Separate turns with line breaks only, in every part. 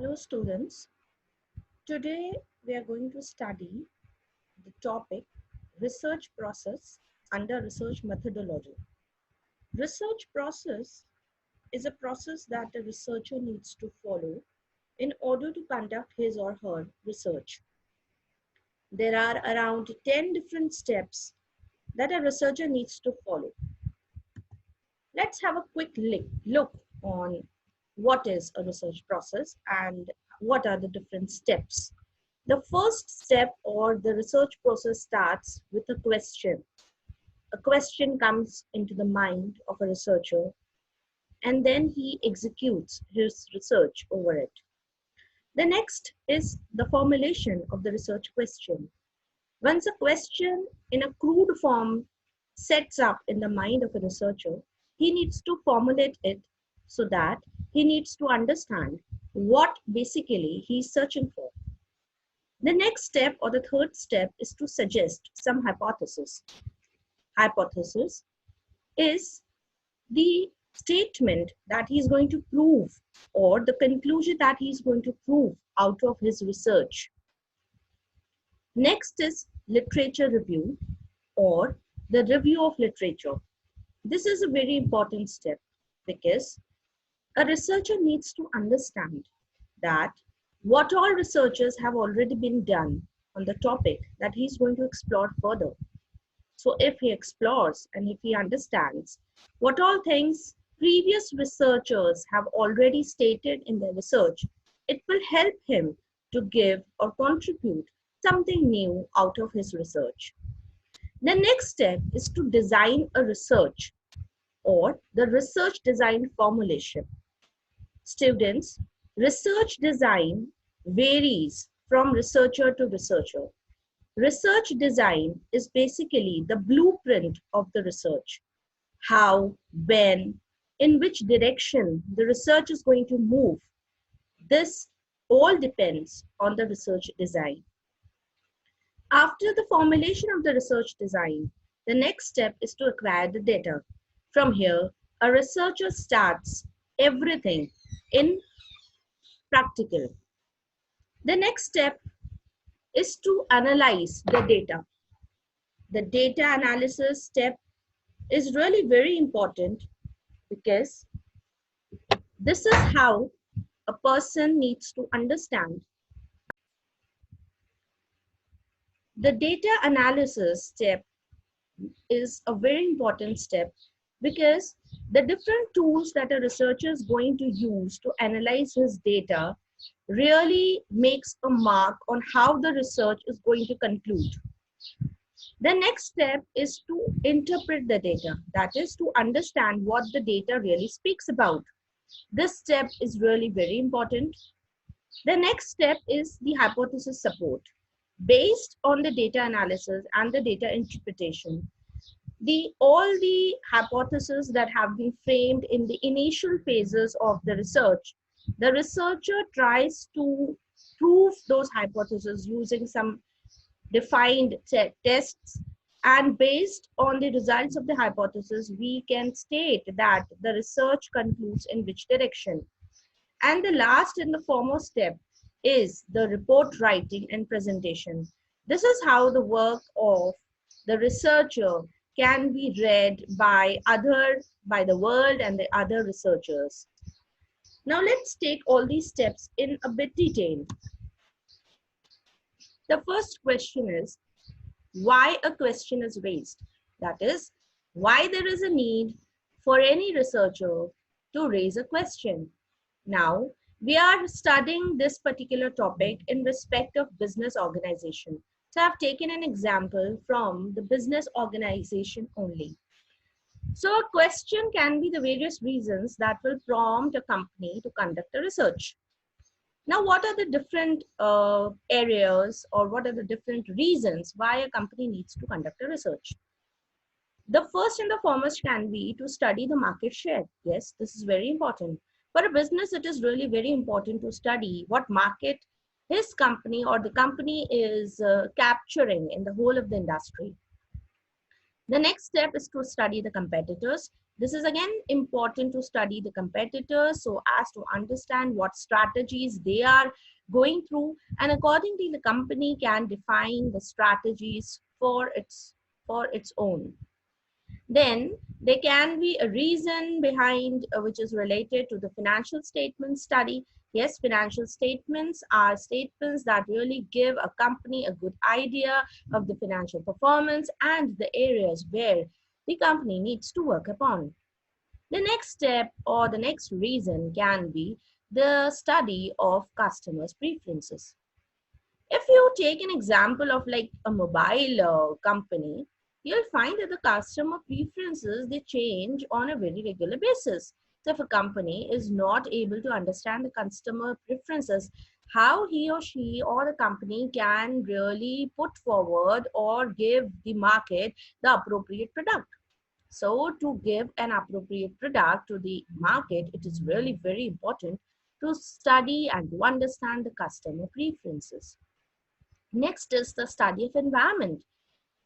Hello students, today we are going to study the topic research process under research methodology. Research process is a process that a researcher needs to follow in order to conduct his or her research. There are around 10 different steps that a researcher needs to follow. Let's have a quick look on what is a research process and what are the different steps. The first step or the research process starts with a question. A question comes into the mind of a researcher and then he executes his research over it. The next is the formulation of the research question. Once a question in a crude form sets up in the mind of a researcher, he needs to formulate it so that he needs to understand what basically he's searching for. The next step or the third step is to suggest some hypothesis. Hypothesis is the statement that he's going to prove or the conclusion that he's going to prove out of his research. Next is literature review or the review of literature. This is a very important step because a researcher needs to understand that what all researchers have already been done on the topic that he's going to explore further. So if he explores and if he understands what all things previous researchers have already stated in their research, it will help him to give or contribute something new out of his research. The next step is to design a research or the research design formulation. Students, research design varies from researcher to researcher. Research design is basically the blueprint of the research. How, when, in which direction the research is going to move. This all depends on the research design. After the formulation of the research design, the next step is to acquire the data. From here, a researcher starts everything in practical. The next step is to analyze the data. The data analysis step is really very important because this is how a person needs to understand. The data analysis step is a very important step because the different tools that a researcher is going to use to analyze his data really makes a mark on how the research is going to conclude. The next step is to interpret the data, that is to understand what the data really speaks about. This step is really very important. The next step is the hypothesis support. Based on the data analysis and the data interpretation, all the hypotheses that have been framed in the initial phases of the research, the researcher tries to prove those hypotheses using some defined tests, and based on the results of the hypothesis, we can state that the research concludes in which direction. And the last and the foremost step is the report writing and presentation. This is how the work of the researcher can be read by the world and the other researchers. Now let's take all these steps in a bit detail. The first question is why a question is raised. That is, why there is a need for any researcher to raise a question. Now, we are studying this particular topic in respect of business organization. So I've taken an example from the business organization only. So a question can be the various reasons that will prompt a company to conduct a research. Now, what are the different areas or what are the different reasons why a company needs to conduct a research? The first and the foremost can be to study the market share. Yes, this is very important. For a business, it is really very important to study what market his company or the company is capturing in the whole of the industry. The next step is to study the competitors. This is again important to study the competitors so as to understand what strategies they are going through, and accordingly the company can define the strategies for its own. Then there can be a reason behind which is related to the financial statement study. Yes, financial statements are statements that really give a company a good idea of the financial performance and the areas where the company needs to work upon. The next step or the next reason can be the study of customers' preferences. If you take an example of like a mobile company, you'll find that the customer preferences they change on a very regular basis. So if a company is not able to understand the customer preferences, how he or she or the company can really put forward or give the market the appropriate product. So to give an appropriate product to the market, it is really very important to study and to understand the customer preferences. Next is the study of environment.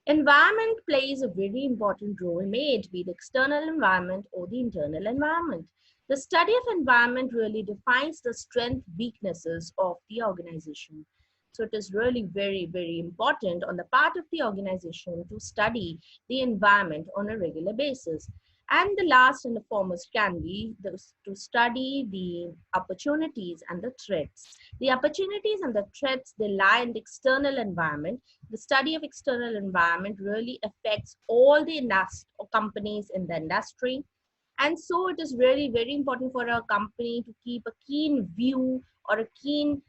Environment plays a very important role, may it be the external environment or the internal environment. The study of environment really defines the strength weaknesses of the organization. So it is really very, very important on the part of the organization to study the environment on a regular basis. And the last and the foremost can be to study the opportunities and the threats. The opportunities and the threats, they lie in the external environment. The study of external environment really affects all the companies in the industry. And so it is really very important for a company to keep a keen view or a keen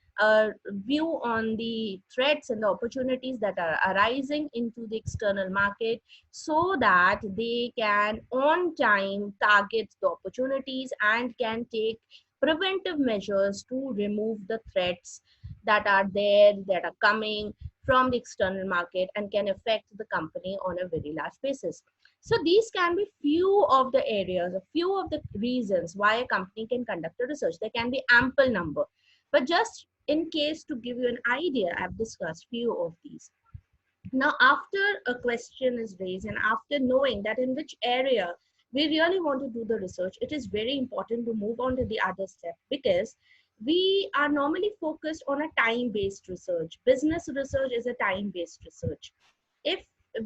view on the threats and the opportunities that are arising into the external market so that they can on time target the opportunities and can take preventive measures to remove the threats that are there, that are coming from the external market and can affect the company on a very large basis. So these can be few of the areas, a few of the reasons why a company can conduct a research. There can be ample number, but just in case to give you an idea, I've discussed few of these. Now, after a question is raised and after knowing that in which area we really want to do the research, it is very important to move on to the other step, because we are normally focused on a time-based research. Business research is a time-based research. If if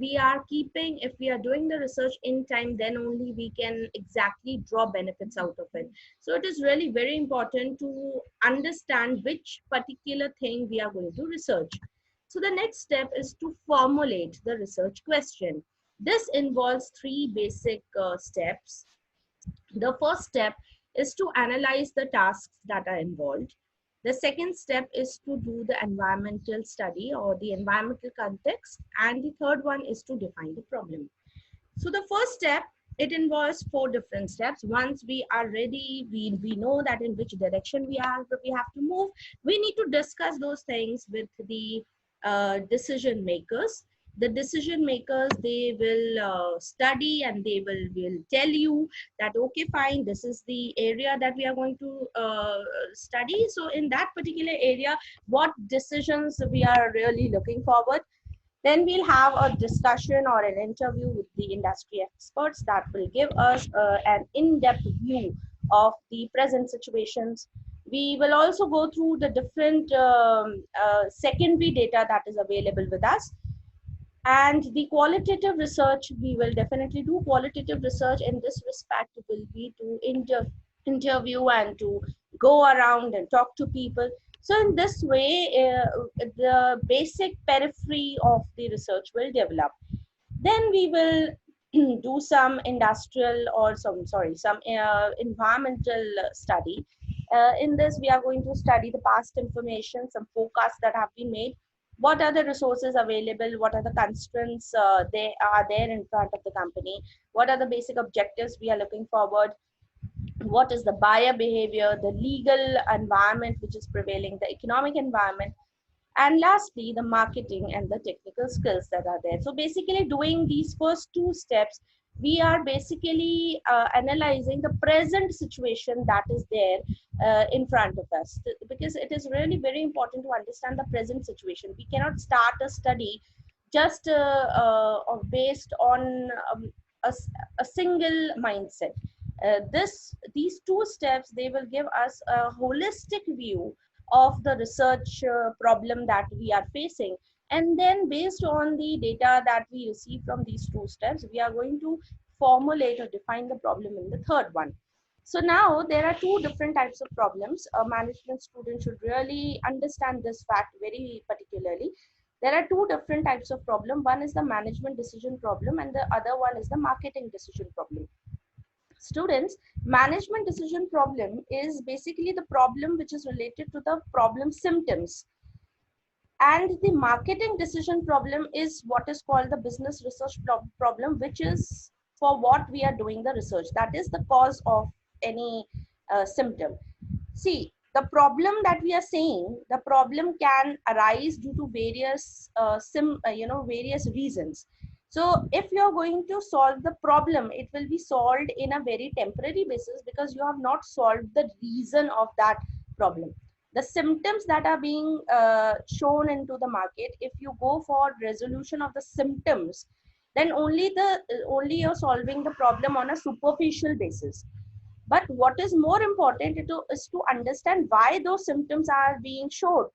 we are doing the research in time, then only we can exactly draw benefits out of it. So it is really very important to understand which particular thing we are going to research. So the next step is to formulate the research question. This involves three basic steps. The first step is to analyze the tasks that are involved. The second step is to do the environmental study or the environmental context. And the third one is to define the problem. So the first step, it involves four different steps. Once we are ready, we know that in which direction we have to move. We need to discuss those things with the decision makers. The decision makers, they will study and they will tell you that, okay, fine, this is the area that we are going to study. So in that particular area, what decisions we are really looking forward. Then we'll have a discussion or an interview with the industry experts that will give us an in-depth view of the present situations. We will also go through the different secondary data that is available with us. And the qualitative research, we will definitely do qualitative research in this respect will be to interview and to go around and talk to people. So in this way, the basic periphery of the research will develop. Then we will do some industrial or some environmental study. In this, we are going to study the past information, some forecasts that have been made. What are the resources available? What are the constraints they are there in front of the company? What are the basic objectives we are looking forward? What is the buyer behavior, the legal environment which is prevailing, the economic environment, and lastly, the marketing and the technical skills that are there. So basically doing these first two steps, we are basically analyzing the present situation that is there in front of us, because it is really very important to understand the present situation. We cannot start a study
just based on a, a single mindset. These two steps, they will give us a holistic view of the research problem that we are facing, and then based on the data that we receive from these two steps, we are going to formulate or define the problem in the third one. So now there are two different types of problems. A management student should really understand this fact very particularly. There are two different types of problem. One is the management decision problem and the other one is the marketing decision problem. Students, management decision problem is basically the problem which is related to the problem symptoms, and the marketing decision problem is what is called the business research problem, which is for what we are doing the research, that is the cause of any symptom. See, the problem that we are saying, the problem can arise due to various various reasons. So if you're going to solve the problem, it will be solved in a very temporary basis because you have not solved the reason of that problem. The symptoms that are being shown into the market, if you go for resolution of the symptoms, then only you're solving the problem on a superficial basis. But what is more important is to understand why those symptoms are being showed.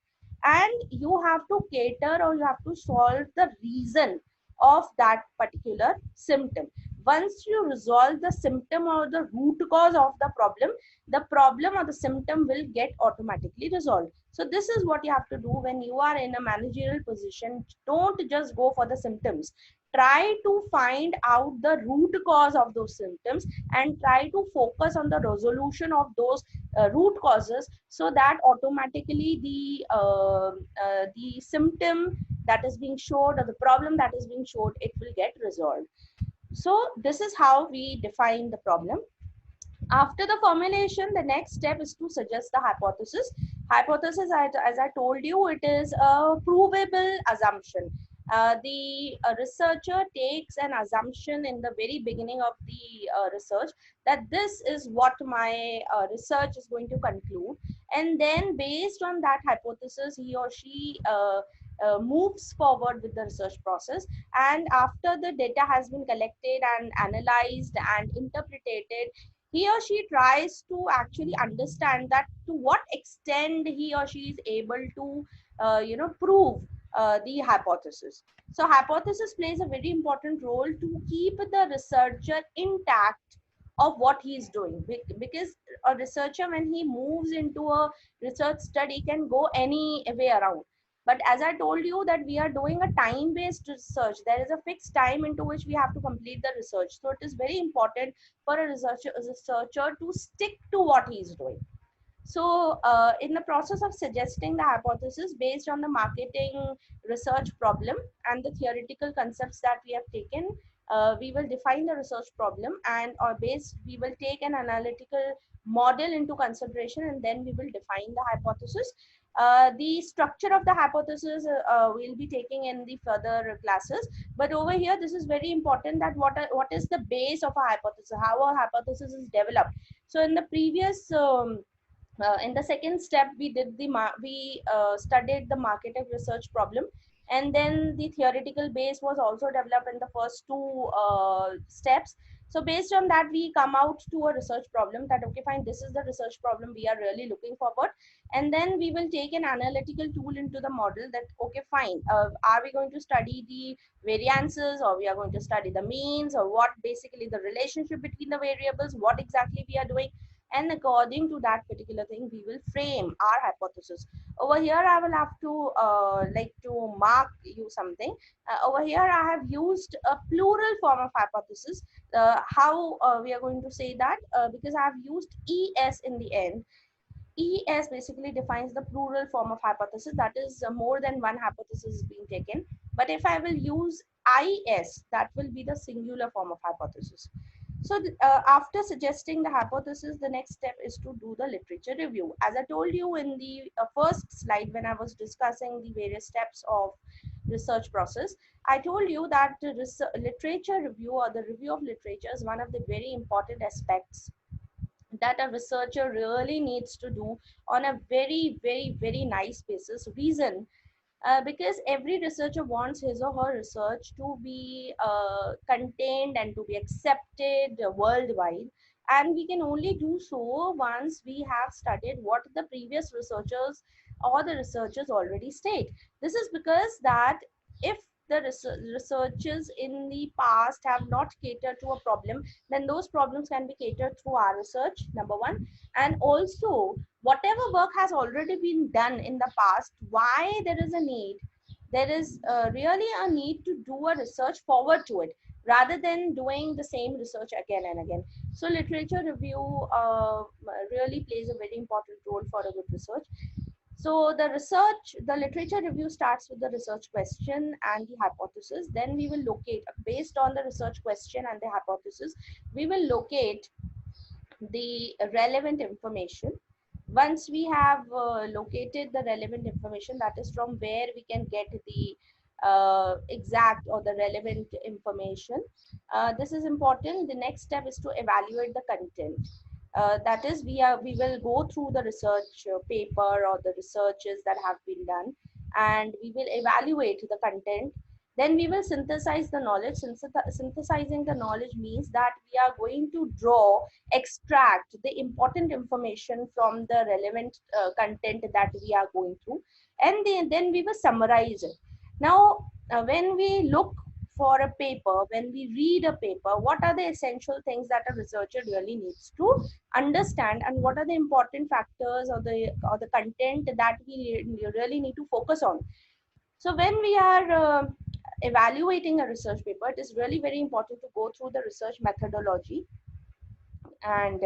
And you have to cater or you have to solve the reason of that particular symptom. Once you resolve the symptom or the root cause of the problem or the symptom will get automatically resolved. So this is what you have to do when you are in a managerial position. Don't just go for the symptoms. Try to find out the root cause of those symptoms and try to focus on the resolution of those root causes, so that automatically the symptom that is being showed or the problem that is being showed, it will get resolved. So this is how we define the problem. After the formulation, the next step is to suggest the hypothesis. Hypothesis, as I told you, it is a provable assumption. The researcher takes an assumption in the very beginning of the research, that this is what my research is going to conclude, and then based on that hypothesis, he or she moves forward with the research process. And after the data has been collected and analyzed and interpreted, he or she tries to actually understand that to what extent he or she is able to prove the hypothesis. So hypothesis plays a very important role to keep the researcher intact of what he is doing, because a researcher, when he moves into a research study, can go any way around. But as I told you that we are doing a time based research, there is a fixed time into which we have to complete the research. So it is very important for a researcher to stick to what he is doing. So, in the process of suggesting the hypothesis based on the marketing research problem and the theoretical concepts that we have taken, we will define the research problem, and or base we will take an analytical model into consideration, and then we will define the hypothesis. The structure of the hypothesis we'll be taking in the further classes, but over here this is very important, that what is the base of a hypothesis, how a hypothesis is developed. So in the previous in the second step, we did we studied the marketing research problem, and then the theoretical base was also developed in the first two steps. So based on that, we come out to a research problem, that okay fine, this is the research problem we are really looking forward. And then we will take an analytical tool into the model, that okay fine, are we going to study the variances, or we are going to study the means, or what basically the relationship between the variables, what exactly we are doing. And according to that particular thing, we will frame our hypothesis. Over here I will have to like to mark you something. Over here I have used a plural form of hypothesis. How we are going to say that, because I have used es in the end. Es basically defines the plural form of hypothesis, that is more than one hypothesis is being taken. But if I will use is, that will be the singular form of hypothesis. So after suggesting the hypothesis, the next step is to do the literature review. As I told you in the first slide when I was discussing the various steps of research process, I told you that literature review or the review of literature is one of the very important aspects that a researcher really needs to do on a very, very, very nice basis. Reason, because every researcher wants his or her research to be contained and to be accepted worldwide. And we can only do so once we have studied what the previous researchers or the researchers already state. This is because that if the researchers in the past have not catered to a problem, then those problems can be catered through our research, number one. And also, whatever work has already been done in the past, why there is a need, there is really a need to do a research forward to it rather than doing the same research again and again. So literature review really plays a very important role for a good research. So the literature review starts with the research question and the hypothesis. Then we will locate, based on the research question and the hypothesis, we will locate the relevant information. Once we have located the relevant information, that is from where we can get the exact or the relevant information. This is important. The next step is to evaluate the content. That is, we will go through the research paper or the researches that have been done, and we will evaluate the content. Then we will synthesize the knowledge. Synthesizing the knowledge means that we are going to extract the important information from the relevant content that we are going through, and then we will summarize it. Now, when we look for a paper, when we read a paper, what are the essential things that a researcher really needs to understand, and what are the important factors or the content that we really need to focus on? So when we are evaluating a research paper, it is really very important to go through the research methodology. And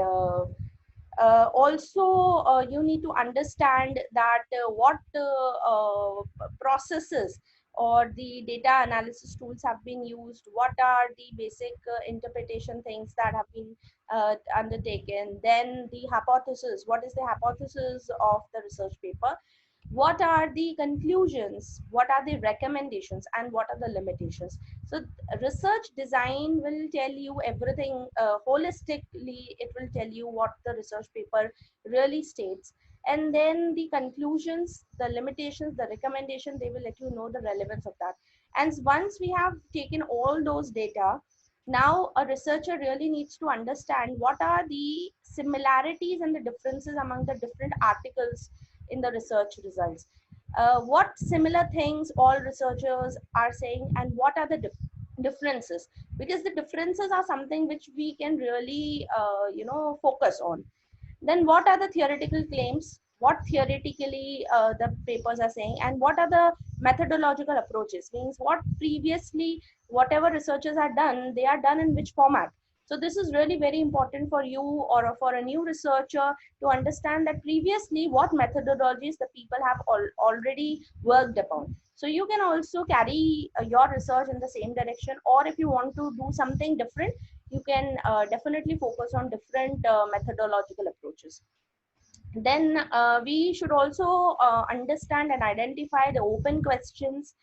also you need to understand that what processes or the data analysis tools have been used, what are the basic interpretation things that have been undertaken. Then the hypothesis, what is the hypothesis of the research paper, what are the conclusions, what are the recommendations, and what are the limitations. So research design will tell you everything holistically. It will tell you what the research paper really states, and then the conclusions, the limitations, the recommendation, they will let you know the relevance of that. And once we have taken all those data, now a researcher really needs to understand what are the similarities and the differences among the different articles in the research results. What similar things all researchers are saying, and what are the differences, because the differences are something which we can really focus on. Then what are the theoretical claims, what theoretically the papers are saying, and what are the methodological approaches, means what previously whatever researchers are done, they are done in which format. So this is really very important for you or for a new researcher to understand that previously what methodologies the people have already worked upon. So you can also carry your research in the same direction, or if you want to do something different, you can definitely focus on different methodological approaches. Then we should also understand and identify the open questions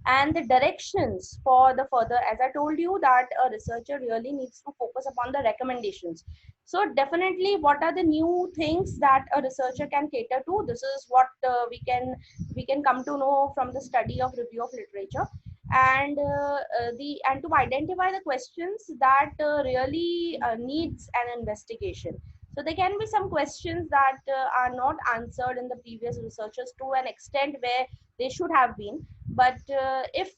and the directions for the further. As I told you that a researcher really needs to focus upon the recommendations. So definitely, what are the new things that a researcher can cater to? This is what we can come to know from the study of review of literature. And to identify the questions that really needs an investigation. So there can be some questions that are not answered in the previous researches to an extent where they should have been. But if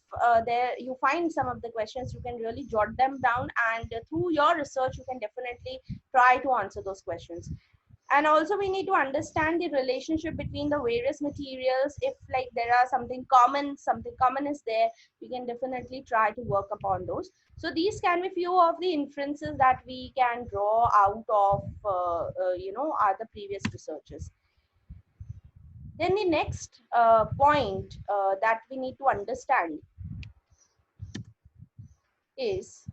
there you find some of the questions, you can really jot them down, and through your research, you can definitely try to answer those questions. And also we need to understand the relationship between the various materials. If like there are something common is there, we can definitely try to work upon those. So these can be few of the inferences that we can draw out of other previous researches. Then the next point that we need to understand is,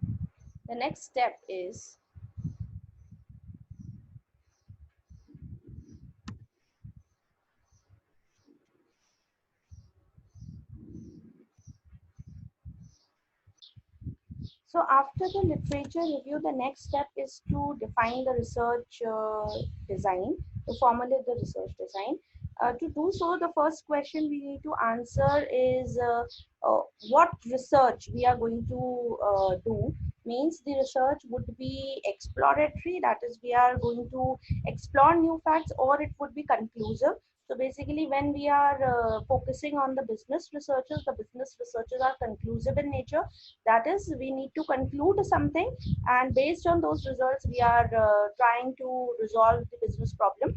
the next step is, so after the literature review, the next step is to define the research design, to formulate the research design. To do so, the first question we need to answer is what research we are going to do. Means the research would be exploratory, that is, we are going to explore new facts, or it would be conclusive. So basically, when we are focusing on the business researchers are conclusive in nature. That is, we need to conclude something, and based on those results, we are trying to resolve the business problem.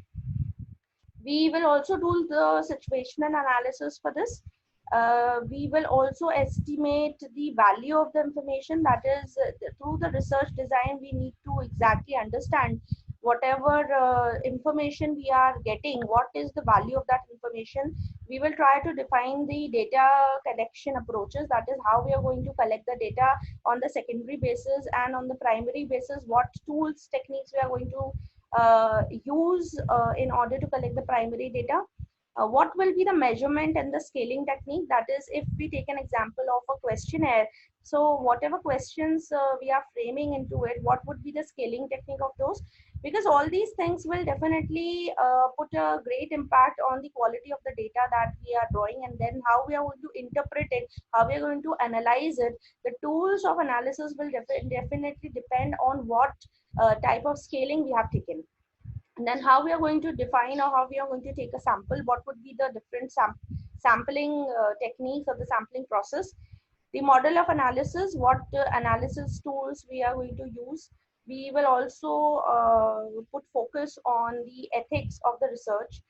We will also do the situational analysis for this. We will also estimate the value of the information. That is, through the research design, we need to exactly understand whatever information we are getting, what is the value of that information. We will try to define the data collection approaches. That is how we are going to collect the data on the secondary basis, and on the primary basis, what tools, techniques we are going to use in order to collect the primary data. What will be the measurement and the scaling technique? That is, if we take an example of a questionnaire, so whatever questions we are framing into it, what would be the scaling technique of those? Because all these things will definitely put a great impact on the quality of the data that we are drawing, and then how we are going to interpret it, how we are going to analyze it. The tools of analysis will definitely depend on what type of scaling we have taken. And then how we are going to define, or how we are going to take a sample, what would be the different sampling techniques of the sampling process. The model of analysis, what analysis tools we are going to use. We will also put focus on the ethics of the research.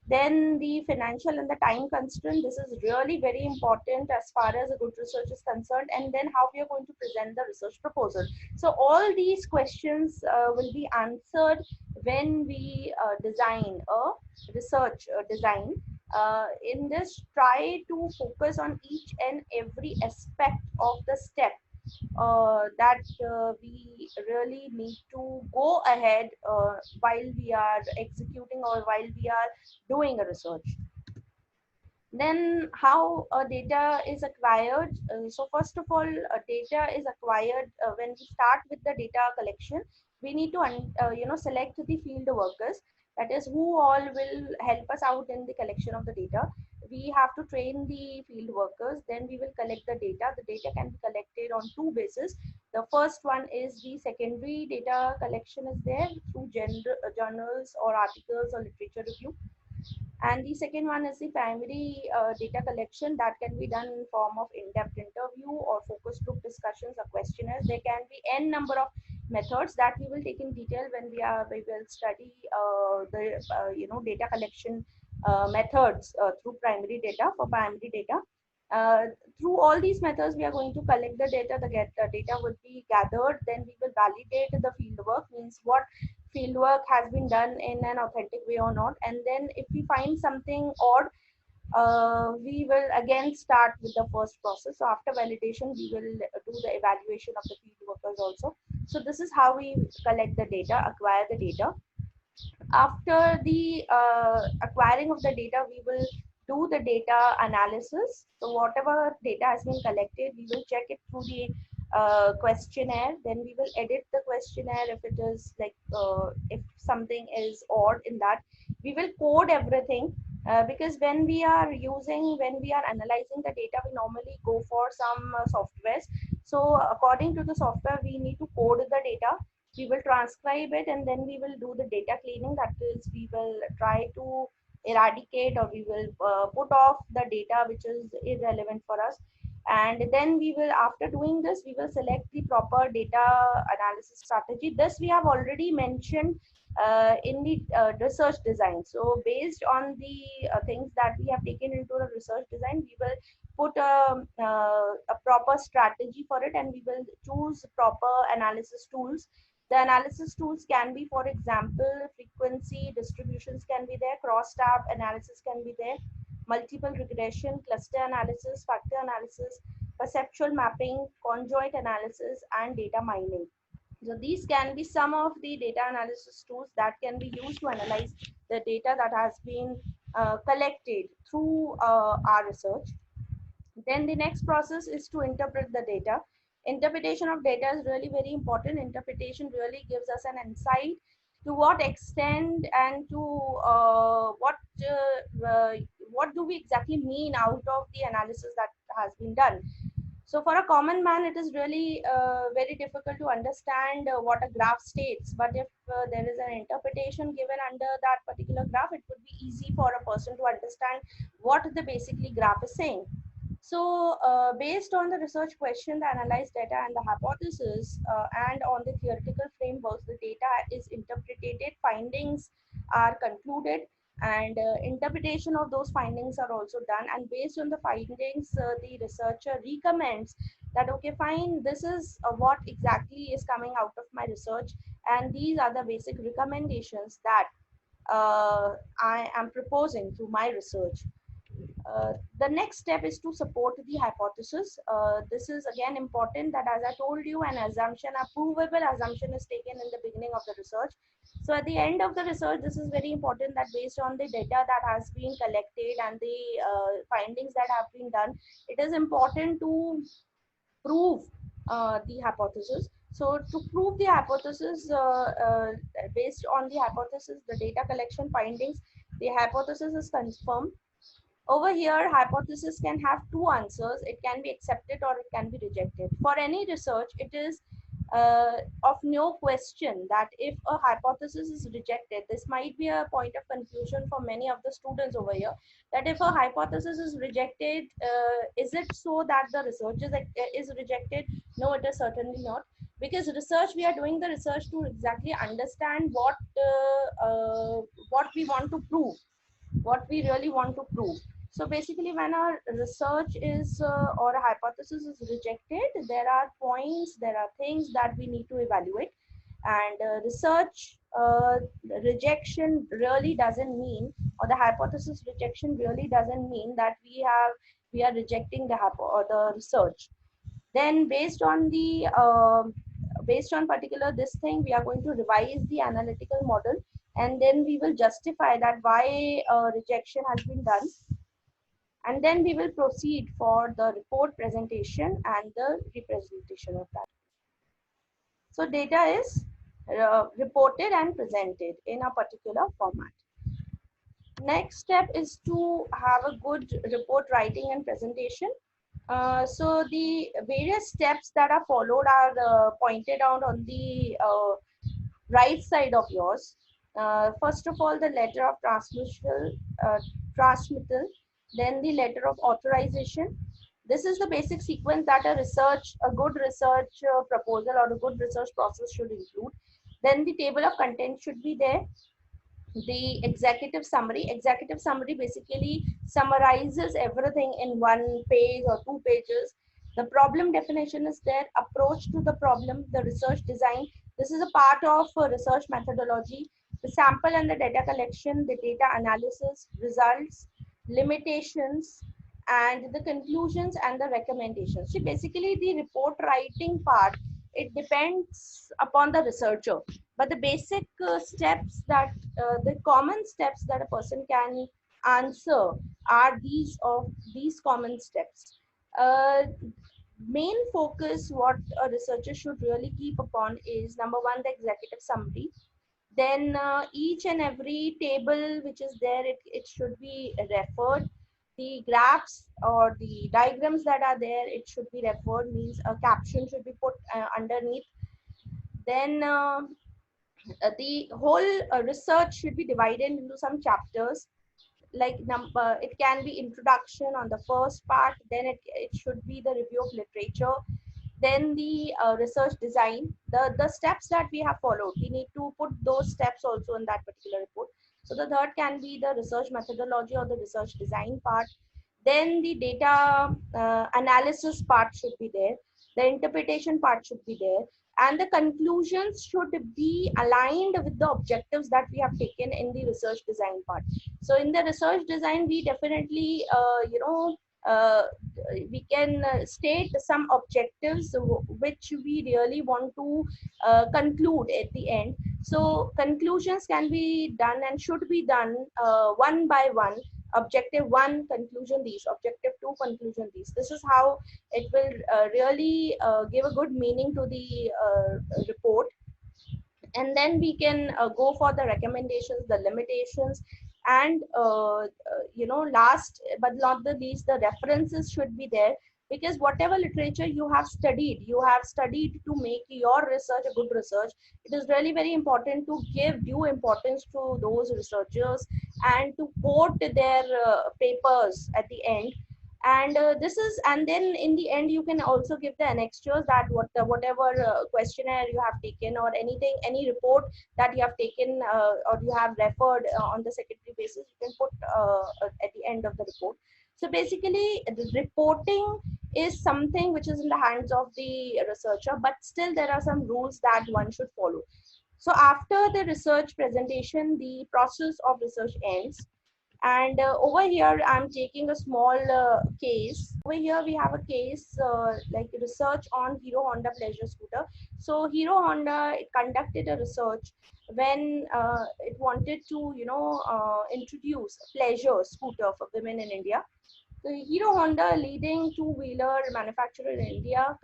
Then the financial and the time constraint. This is really very important as far as a good research is concerned. And then how we are going to present the research proposal. So all these questions will be answered when we design a research design. In this, try to focus on each and every aspect of the step that we really need to go ahead while we are executing, or while we are doing a research. Then how data is acquired. So first of all, data is acquired when we start with the data collection. We need to select the field workers, that is, who all will help us out in the collection of the data. We have to train the field workers, then we will collect the data. The data can be collected on two bases. The first one is the secondary data collection is there through journals or articles or literature review, and the second one is the primary data collection that can be done in form of in-depth interview or focus group discussions or questionnaires. There can be n number of methods that we will take in detail when we will study the data collection methods through primary data. For primary data, uh, through all these methods, we are going to collect the data. The data will be gathered. Then we will validate the field work, means what fieldwork has been done in an authentic way or not. And then if we find something odd, we will again start with the first process. So after validation, we will do the evaluation of the field workers also. So this is how we collect the data, acquire the data. After the acquiring of the data, we will do the data analysis. So whatever data has been collected, we will check it through the questionnaire. Then we will edit the questionnaire if it is like if something is odd in that. We will code everything, because when we are analyzing the data, we normally go for some softwares. So according to the software, we need to code the data. We will transcribe it, and then we will do the data cleaning. That is, we will try to eradicate, or we will put off the data which is irrelevant for us. And then we will, after doing this, we will select the proper data analysis strategy. This we have already mentioned in the research design. So based on the things that we have taken into the research design, we will put a proper strategy for it, and we will choose proper analysis tools. The analysis tools can be, for example, frequency distributions can be there, cross-tab analysis can be there, multiple regression, cluster analysis, factor analysis, perceptual mapping, conjoint analysis, and data mining. So these can be some of the data analysis tools that can be used to analyze the data that has been collected through our research. Then the next process is to interpret the data. Interpretation of data is really very important. Interpretation really gives us an insight to what extent and to what we exactly mean out of the analysis that has been done. So for a common man, it is really very difficult to understand what a graph states. But if there is an interpretation given under that particular graph, it would be easy for a person to understand what the basically graph is saying. So based on the research question, the analyzed data and the hypothesis, and on the theoretical frameworks, the data is interpreted, findings are concluded, and interpretation of those findings are also done. And based on the findings, the researcher recommends that, okay, fine, this is what exactly is coming out of my research, and these are the basic recommendations that I am proposing through my research. The next step is to support the hypothesis. This is again important, that as I told you, an assumption, a provable assumption is taken in the beginning of the research. So at the end of the research, this is very important, that based on the data that has been collected and the findings that have been done, it is important to prove the hypothesis. So to prove the hypothesis, based on the hypothesis, the data collection findings, the hypothesis is confirmed. Over here, hypothesis can have two answers. It can be accepted or it can be rejected. For any research, it is of no question that if a hypothesis is rejected, this might be a point of confusion for many of the students over here, that if a hypothesis is rejected, is it so that the research is rejected? No, it is certainly not. Because research, we are doing the research to exactly understand what we want to prove, what we really want to prove. So basically, when our research is or a hypothesis is rejected, there are points, there are things that we need to evaluate. And research rejection really doesn't mean, or the hypothesis rejection really doesn't mean that we are rejecting the or the research. Then based on particular this thing, we are going to revise the analytical model, and then we will justify that why rejection has been done, and then we will proceed for the report presentation and the representation of that. So data is reported and presented in a particular format. Next step is to have a good report writing and presentation. So the various steps that are followed are pointed out on the right side of yours. First of all, the letter of transmittal, then the letter of authorization. This is the basic sequence that a good research proposal or a good research process should include. Then the table of content should be there. The executive summary basically summarizes everything in one page or two pages. The problem definition is there, approach to the problem, the research design. This is a part of research methodology. The sample and the data collection, the data analysis, results, limitations, and the conclusions and the recommendations. So basically the report writing part, it depends upon the researcher, but the basic steps that the common steps that a person can answer are these common steps. Main focus what a researcher should really keep upon is, number one, the executive summary. Then each and every table which is there, it should be referred. The graphs or the diagrams that are there, it should be referred, means a caption should be put underneath. Then the whole research should be divided into some chapters, like it can be introduction on the first part, then it should be the review of literature, then the research design, the steps that we have followed, we need to put those steps also in that particular report. So the third can be the research methodology or the research design part. Then the data analysis part should be there, the interpretation part should be there, and the conclusions should be aligned with the objectives that we have taken in the research design part. So in the research design, we definitely uh, we can state some objectives which we really want to conclude at the end. So conclusions can be done and should be done one by one. Objective one, conclusion these, objective two, conclusion these. This is how it will really give a good meaning to the report. And then we can go for the recommendations, the limitations, And last but not the least, the references should be there, because whatever literature you have studied to make your research a good research. It is really very important to give due importance to those researchers and to quote their papers at the end. And this is, and then in the end you can also give the annexures, that whatever questionnaire you have taken, or anything, any report that you have taken, or you have referred on the secondary basis, you can put at the end of the report. So basically the reporting is something which is in the hands of the researcher, but still there are some rules that one should follow. So after the research presentation, the process of research ends. And over here I'm taking a small case. Over here we have a case, like research on Hero Honda pleasure scooter. So Hero Honda conducted a research when it wanted to introduce pleasure scooter for women in India. The Hero Honda, leading two-wheeler manufacturer in India,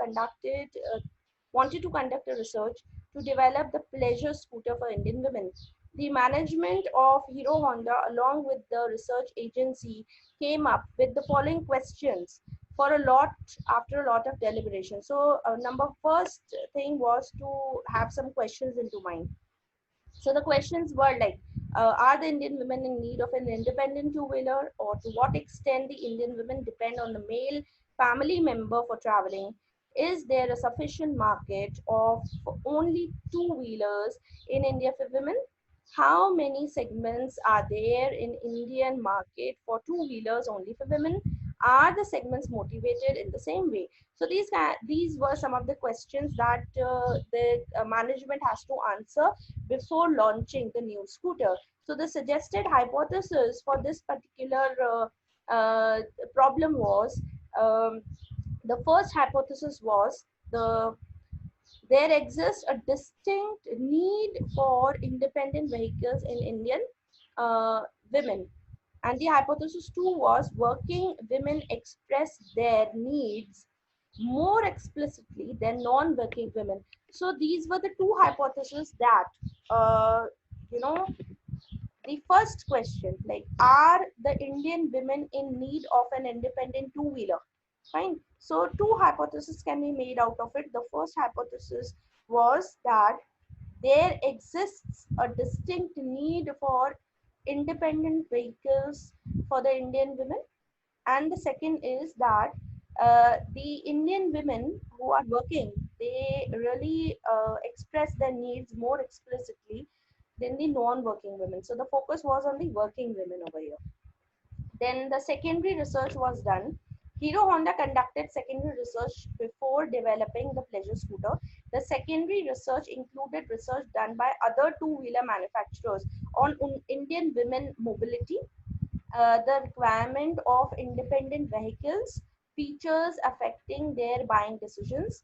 wanted to conduct a research to develop the pleasure scooter for Indian women. The management of Hero Honda, along with the research agency, came up with the following questions for a lot after a lot of deliberation. So, number first thing was to have some questions into mind. So the questions were like, are the Indian women in need of an independent two-wheeler, or to what extent the Indian women depend on the male family member for traveling? Is there a sufficient market of only two-wheelers in India for women? How many segments are there in Indian market for two-wheelers only for women? Are the segments motivated in the same way? So these were some of the questions that the management has to answer before launching the new scooter. So the suggested hypothesis for this particular uh, problem was, um, the first hypothesis was, there exists a distinct need for independent vehicles in Indian women. And the hypothesis two was, working women express their needs more explicitly than non-working women. So these were the two hypotheses that, uh, you know, the first question, like, are the Indian women in need of an independent two-wheeler? Fine. So two hypotheses can be made out of it. The first hypothesis was that there exists a distinct need for independent vehicles for the Indian women. And the second is that the Indian women who are working, they really express their needs more explicitly than the non-working women. So the focus was on the working women over here. Then the secondary research was done. Hero Honda conducted secondary research before developing the pleasure scooter. The secondary research included research done by other two-wheeler manufacturers on Indian women mobility, the requirement of independent vehicles, features affecting their buying decisions,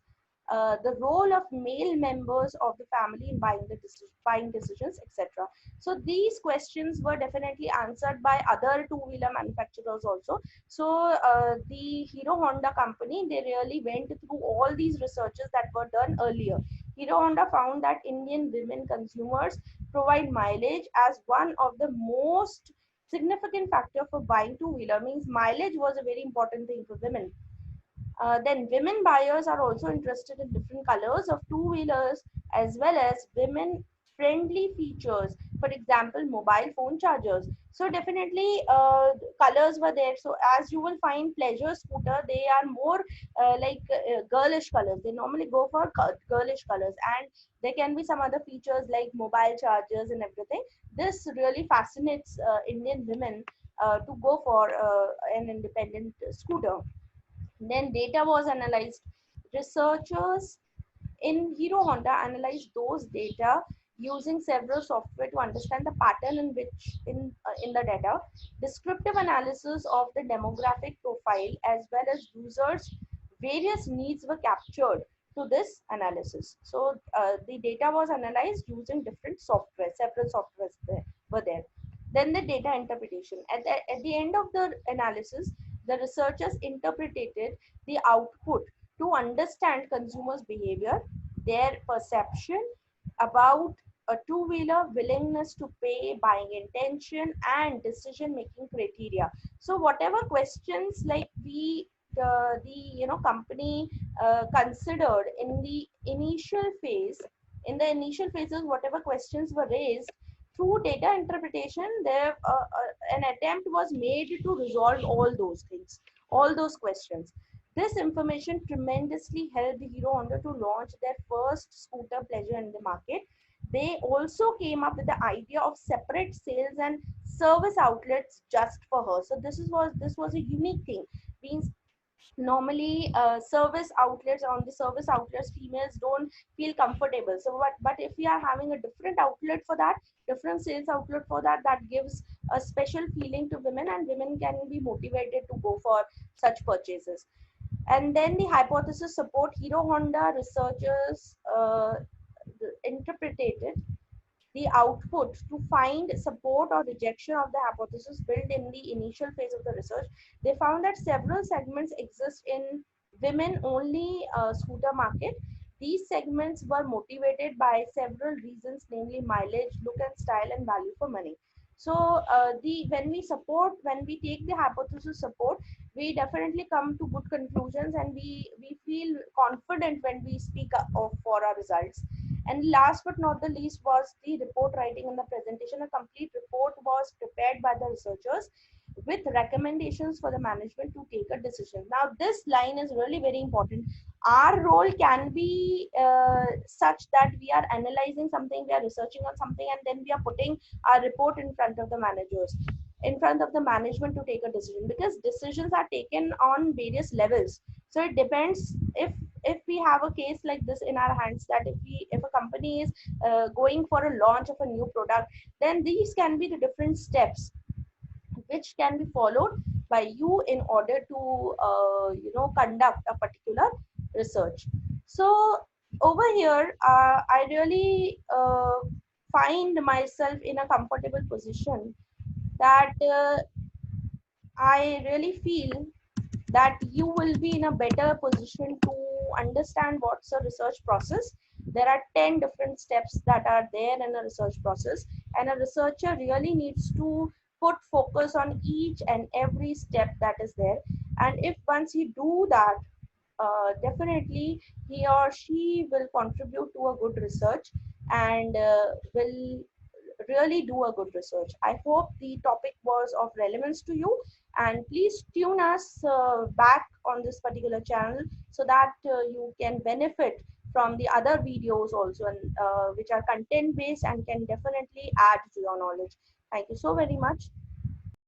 the role of male members of the family in buying decisions, etc. So these questions were definitely answered by other two-wheeler manufacturers also. So the Hero Honda company, they really went through all these researches that were done earlier. Hero Honda found that Indian women consumers provide mileage as one of the most significant factor for buying two-wheeler. Means mileage was a very important thing for women. Then women buyers are also interested in different colors of two-wheelers, as well as women friendly features, for example mobile phone chargers. So definitely colors were there. So as you will find pleasure scooter, they are more girlish colors. They normally go for girlish colors, and there can be some other features like mobile chargers and everything. This really fascinates Indian women to go for an independent scooter. Then data was analyzed. Researchers in Hero Honda analyzed those data using several software to understand the pattern in the data. Descriptive analysis of the demographic profile as well as users' various needs were captured to this analysis. So the data was analyzed using different software. Several softwares were there. Then the data interpretation. At the end of the analysis, the researchers interpreted the output to understand consumers' behavior, their perception about a two-wheeler, willingness to pay, buying intention, and decision-making criteria. So whatever questions like the company considered in the initial phase, in the initial phases, whatever questions were raised through data interpretation, there an attempt was made to resolve all those things, all those questions. This information tremendously helped Hero Honda to launch their first scooter pleasure in the market. They also came up with the idea of separate sales and service outlets just for her. So this was a unique thing. Means normally service outlets, on the service outlets females don't feel comfortable. So but if we are having a different outlet for that, different sales outlet for that, that gives a special feeling to women, and women can be motivated to go for such purchases. And then the hypothesis support, Hero Honda researchers interpreted the output to find support or rejection of the hypothesis built in the initial phase of the research. They found that several segments exist in women only scooter market. These segments were motivated by several reasons, namely mileage, look and style, and value for money. So the when we take the hypothesis support, we definitely come to good conclusions, and we feel confident when we speak of for our results. And last but not the least was the report writing and the presentation. A complete report was prepared by the researchers with recommendations for the management to take a decision. Now, this line is really very important. Our role can be such that we are analyzing something, we are researching on something, and then we are putting our report in front of the managers, in front of the management to take a decision, because decisions are taken on various levels. So it depends. If we have a case like this in our hands, that if a company is going for a launch of a new product, then these can be the different steps which can be followed by you in order to conduct a particular research. So over here, I really find myself in a comfortable position that I really feel that you will be in a better position to understand what's a research process. There are 10 different steps that are there in a research process, and a researcher really needs to put focus on each and every step that is there. And if once he do that, definitely he or she will contribute to a good research, and will really do a good research. I hope the topic was of relevance to you, and please tune us back on this particular channel so that you can benefit from the other videos also, and which are content based and can definitely add to your knowledge. Thank you so very much.